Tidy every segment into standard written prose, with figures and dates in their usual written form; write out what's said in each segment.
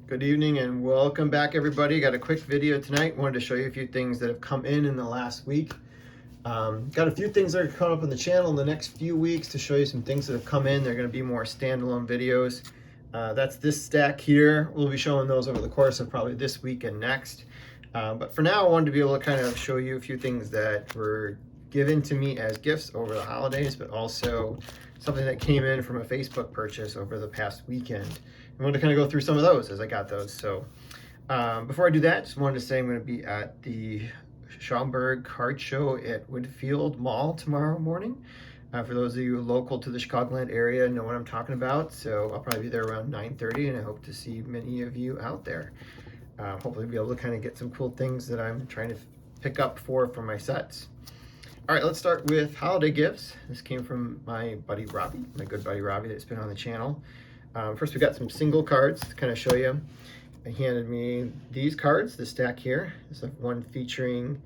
Good evening and welcome back, everybody. Got a quick video tonight. Wanted to show you a few things that have come in the last week. Got a few things that are coming up on the channel in the next few weeks to show you some things that have come in. They're going to be more standalone videos. That's this stack here. We'll be showing those over the course of probably this week and next. But for now, I wanted to be able to kind of show you a few things that were given to me as gifts over the holidays, but also something that came in from a Facebook purchase over the past weekend. I wanted to kind of go through some of those as I got those. So before I do that, just wanted to say I'm going to be at the Schaumburg Card Show at Woodfield Mall tomorrow morning. For those of you local to the Chicagoland area, know what I'm talking about. So I'll probably be there around 9:30, and I hope to see many of you out there. Hopefully be able to kind of get some cool things that I'm trying to pick up for my sets. All right, let's start with holiday gifts. This came from my buddy Robbie, my good buddy Robbie that's been on the channel. First, we got some single cards to kind of show you. He handed me these cards, this stack here. This is one featuring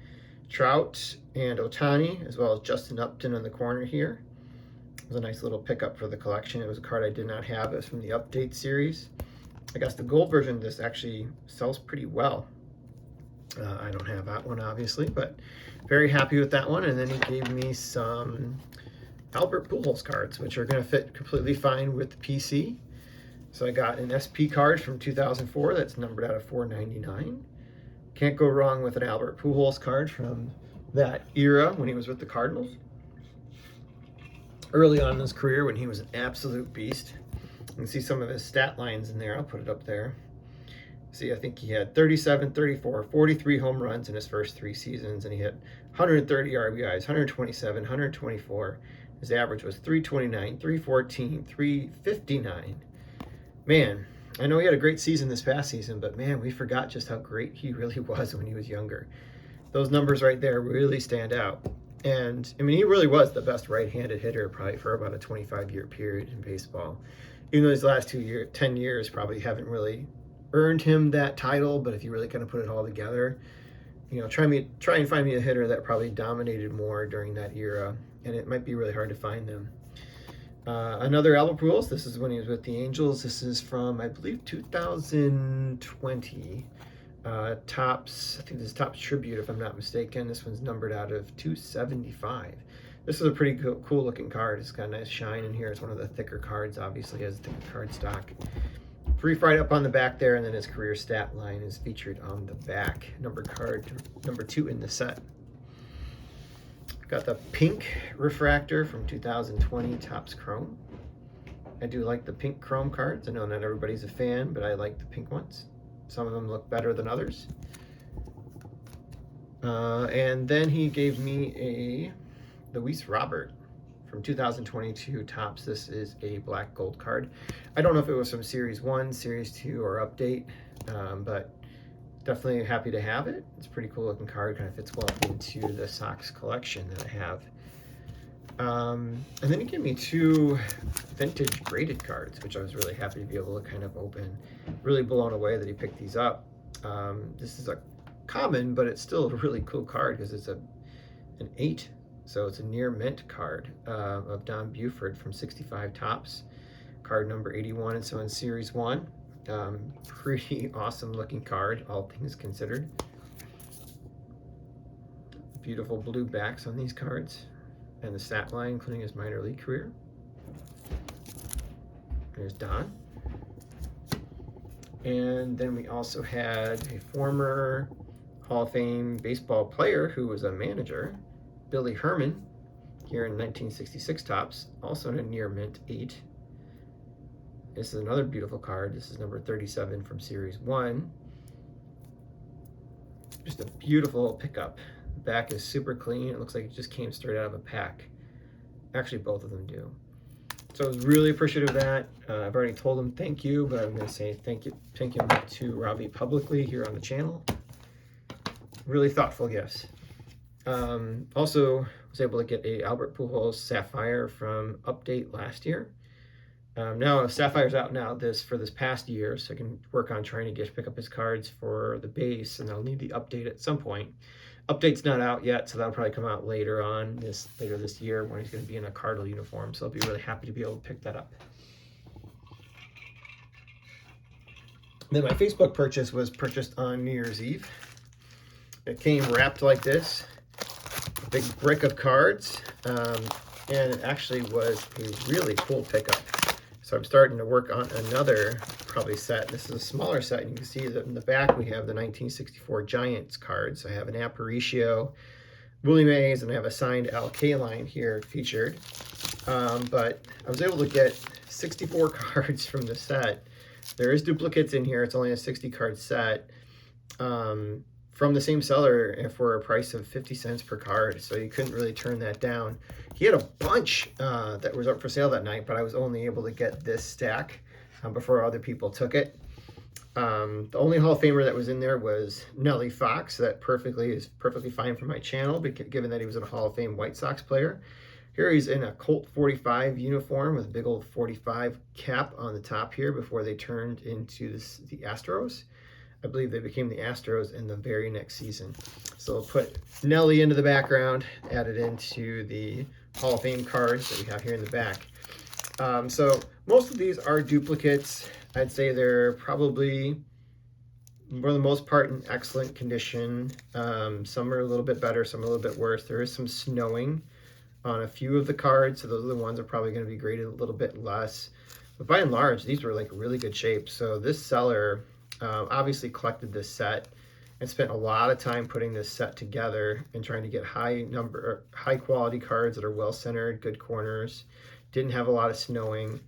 Trout and Ohtani, as well as Justin Upton on the corner here. It was a nice little pickup for the collection. It was a card I did not have. It was from the Update series. I guess the gold version of this actually sells pretty well. I don't have that one, obviously, but very happy with that one. And then he gave me some Albert Pujols cards, which are going to fit completely fine with the PC. So I got an SP card from 2004 that's numbered out of 499. Can't go wrong with an Albert Pujols card from that era when he was with the Cardinals. Early on in his career when he was an absolute beast. You can see some of his stat lines in there. I'll put it up there. See, I think he had 37, 34, 43 home runs in his first 3 seasons, and he had 130 RBIs, 127, 124. His average was 329, 314, 359. Man, I know he had a great season this past season, but man, we forgot just how great he really was when he was younger. Those numbers right there really stand out. And, I mean, he really was the best right-handed hitter probably for about a 25-year period in baseball. Even though his last 10 years probably haven't really earned him that title, but if you really kind of put it all together, you know, try and find me a hitter that probably dominated more during that era, and it might be really hard to find them. Another Albert Pujols. This is when he was with the Angels. This is from, I believe, 2020. Topps, I think this is Topps Tribute, if I'm not mistaken. This one's numbered out of 275. This is a pretty cool looking card. It's got a nice shine in here. It's one of the thicker cards, obviously, has a thicker card stock. Brief write-up on the back there, and then his career stat line is featured on the back. Numbered card number 2 in the set. Got the pink refractor from 2020 Topps Chrome. I do like the pink chrome cards. I know not everybody's a fan, but I like the pink ones. Some of them look better than others. And then he gave me the Luis Robert from 2022 Topps. This is a black gold card. I don't know if it was from Series 1, Series 2, or Update, but definitely happy to have it. It's a pretty cool looking card, kind of fits well into the Sox collection that I have. And then he gave me 2 vintage graded cards, which I was really happy to be able to kind of open. Really blown away that he picked these up. This is a common, but it's still a really cool card because it's an 8. So it's a near mint card of Don Buford from 65 Topps. Card number 81, and so in Series 1. Pretty awesome looking card, all things considered. Beautiful blue backs on these cards, and the stat line, including his minor league career. There's Don. And then we also had a former Hall of Fame baseball player who was a manager, Billy Herman, here in 1966 Topps, also in a near mint 8. This is another beautiful card. This is number 37 from Series 1. Just a beautiful pickup. The back is super clean. It looks like it just came straight out of a pack. Actually, both of them do. So I was really appreciative of that. I've already told him thank you, but I'm going to say thank you to Robbie publicly here on the channel. Really thoughtful gifts. Also was able to get a Albert Pujols Sapphire from Update last year. Now Sapphire's out now for this past year, so I can work on trying to pick up his cards for the base, and I'll need the Update at some point. Update's not out yet, so that'll probably come out later this year when he's going to be in a Cardinal uniform. So I'll be really happy to be able to pick that up. Then my Facebook purchase was purchased on New Year's Eve. It came wrapped like this, a big brick of cards, and it actually was a really cool pickup. So I'm starting to work on another probably set. This is a smaller set, and you can see that in the back we have the 1964 Giants cards. I have an Aparicio, Willie Mays, and I have a signed Al Kaline here featured. But I was able to get 64 cards from the set. There is duplicates in here. It's only a 60 card set from the same seller for a price of 50 cents per card. So you couldn't really turn that down. He had a bunch that was up for sale that night, but I was only able to get this stack before other people took it. The only Hall of Famer that was in there was Nellie Fox. That is perfectly fine for my channel, given that he was a Hall of Fame White Sox player. Here he's in a Colt 45 uniform with a big old 45 cap on the top here before they turned into the Astros. I believe they became the Astros in the very next season. So we'll put Nelly into the background, add it into the Hall of Fame cards that we have here in the back. So most of these are duplicates. I'd say they're probably, for the most part, in excellent condition. Some are a little bit better, some are a little bit worse. There is some snowing on a few of the cards, so those are the ones that are probably going to be graded a little bit less. But by and large, these were like really good shape. So this seller obviously collected this set and spent a lot of time putting this set together and trying to get high quality cards that are well centered, good corners, didn't have a lot of snowing.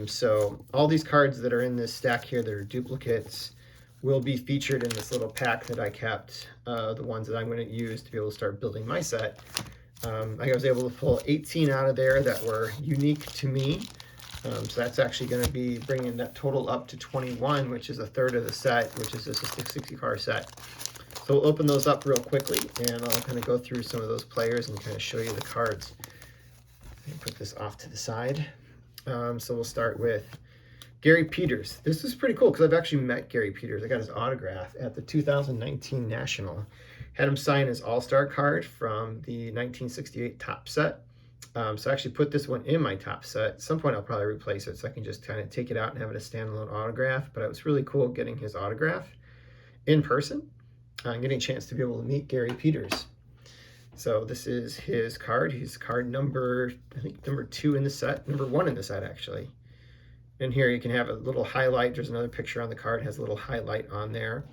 So all these cards that are in this stack here that are duplicates will be featured in this little pack that I kept, the ones that I'm going to use to be able to start building my set. I was able to pull 18 out of there that were unique to me. So that's actually going to be bringing that total up to 21, which is a third of the set, which is just a 60 card set. So we'll open those up real quickly, and I'll kind of go through some of those players and kind of show you the cards. And put this off to the side. So we'll start with Gary Peters. This is pretty cool because I've actually met Gary Peters. I got his autograph at the 2019 National. Had him sign his All-Star card from the 1968 Top set. So I actually put this one in my Top set. At some point I'll probably replace it so I can just kind of take it out and have it a standalone autograph. But it was really cool getting his autograph in person and getting a chance to be able to meet Gary Peters. So this is his card. He's card number, I think number 2 in the set, number 1 in the set actually. And here you can have a little highlight. There's another picture on the card, has a little highlight on there.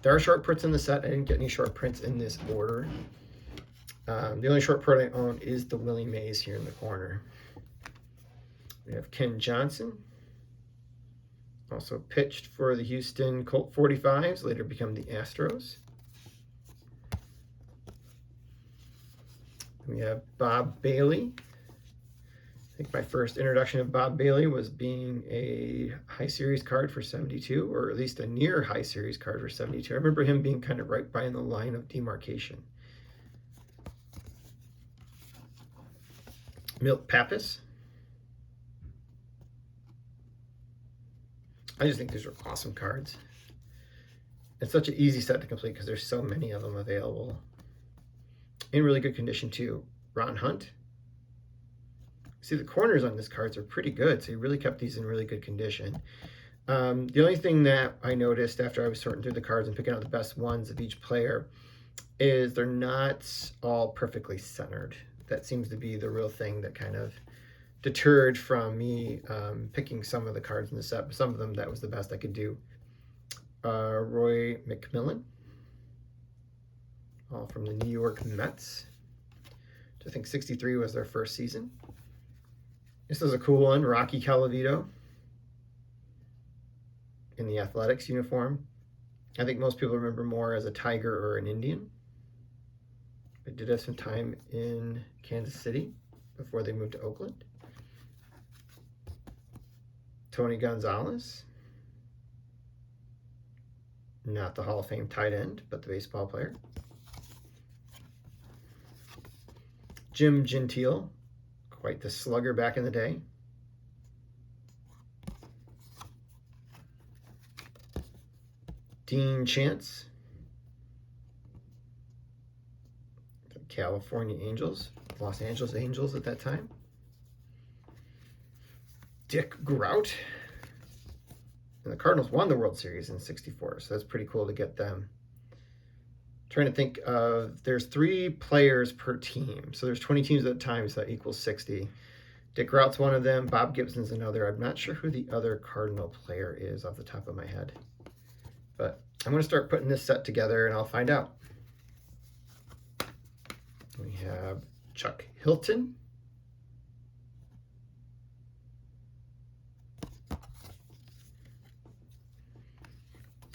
There are short prints in the set. I didn't get any short prints in this order. The only short print I own is the Willie Mays here in the corner. We have Ken Johnson. Also pitched for the Houston Colt 45s, later become the Astros. We have Bob Bailey. I think my first introduction of Bob Bailey was being a high series card for 72, or at least a near high series card for 72. I remember him being kind of right by the line of demarcation. Milt Pappas. I just think these are awesome cards. It's such an easy set to complete because there's so many of them available. In really good condition too. Ron Hunt. See, the corners on these cards are pretty good, so he really kept these in really good condition. The only thing that I noticed after I was sorting through the cards and picking out the best ones of each player is they're not all perfectly centered. That seems to be the real thing that kind of deterred from me picking some of the cards in the set. But some of them, that was the best I could do. Roy McMillan, all from the New York Mets. I think 63 was their first season. This is a cool one, Rocky Calavito in the Athletics uniform. I think most people remember more as a Tiger or an Indian. I did have some time in Kansas City before they moved to Oakland. Tony Gonzalez. Not the Hall of Fame tight end, but the baseball player. Jim Gentile, quite the slugger back in the day. Dean Chance, the California Angels, Los Angeles Angels at that time. Dick Grout, And the Cardinals won the World Series in '64, so that's pretty cool to get them. Trying to think of, there's 3 players per team. So there's 20 teams at a time, so that equals 60. Dick Rout's one of them. Bob Gibson's another. I'm not sure who the other Cardinal player is off the top of my head. But I'm going to start putting this set together, and I'll find out. We have Chuck Hilton.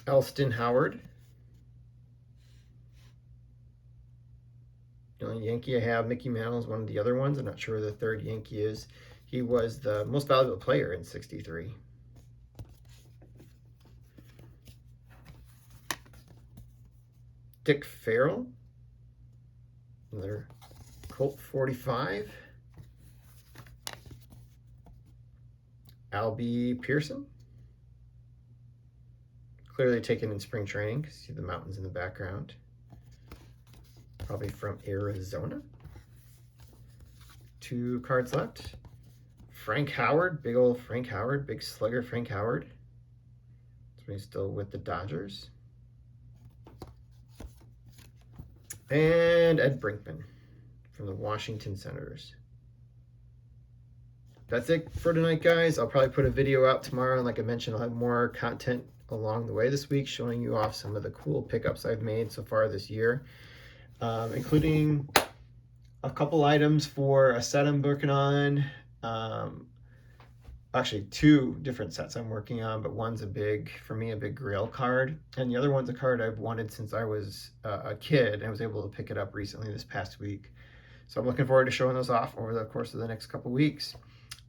Elston Howard. The only Yankee I have, Mickey Mantle, is one of the other ones. I'm not sure who the third Yankee is. He was the most valuable player in '63. Dick Farrell, another Colt 45. Albie Pearson, clearly taken in spring training. See the mountains in the background. Probably from Arizona. 2 cards left. Frank Howard, big old Frank Howard, big slugger Frank Howard. So he's still with the Dodgers. And Ed Brinkman from the Washington Senators. That's it for tonight, guys. I'll probably put a video out tomorrow, and like I mentioned, I'll have more content along the way this week showing you off some of the cool pickups I've made so far this year. Including a couple items for a set I'm working on. Actually, 2 different sets I'm working on, but one's for me, a big Grail card. And the other one's a card I've wanted since I was a kid, and I was able to pick it up recently this past week. So I'm looking forward to showing those off over the course of the next couple weeks.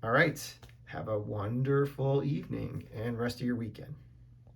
All right, have a wonderful evening and rest of your weekend.